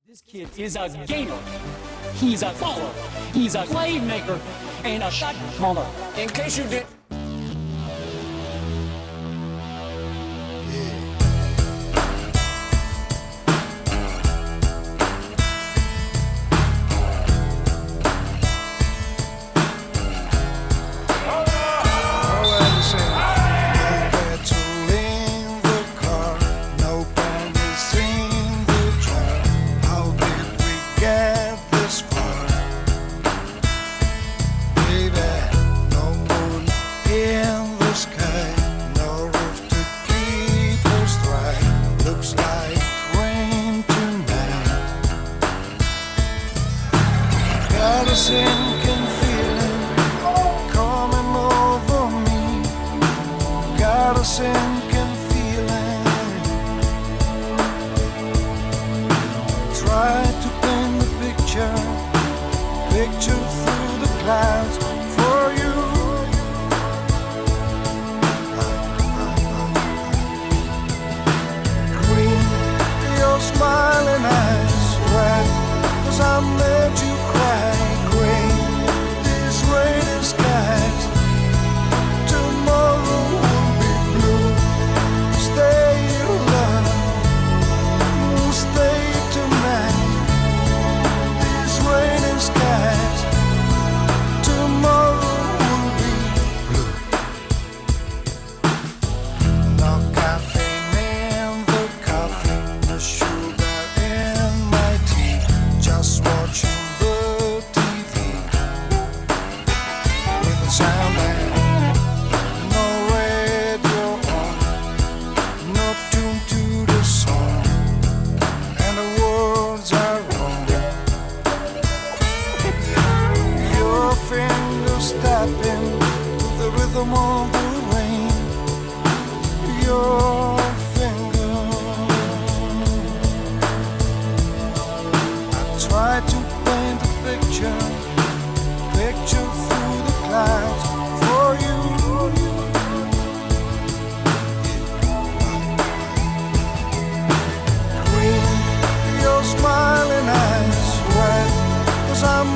This kid is a gainer. He's a baller. He's a slave maker and a shot caller. In case you did. A sinking feeling coming over me. Got a sinking feeling. Try to paint the picture through the clouds for you. Green, your smiling eyes, red, 'cause I made you cry. Stepping to the rhythm of the rain, your finger. I try to paint a picture through the clouds for you. Green, your smiling eyes, red, 'cause I'm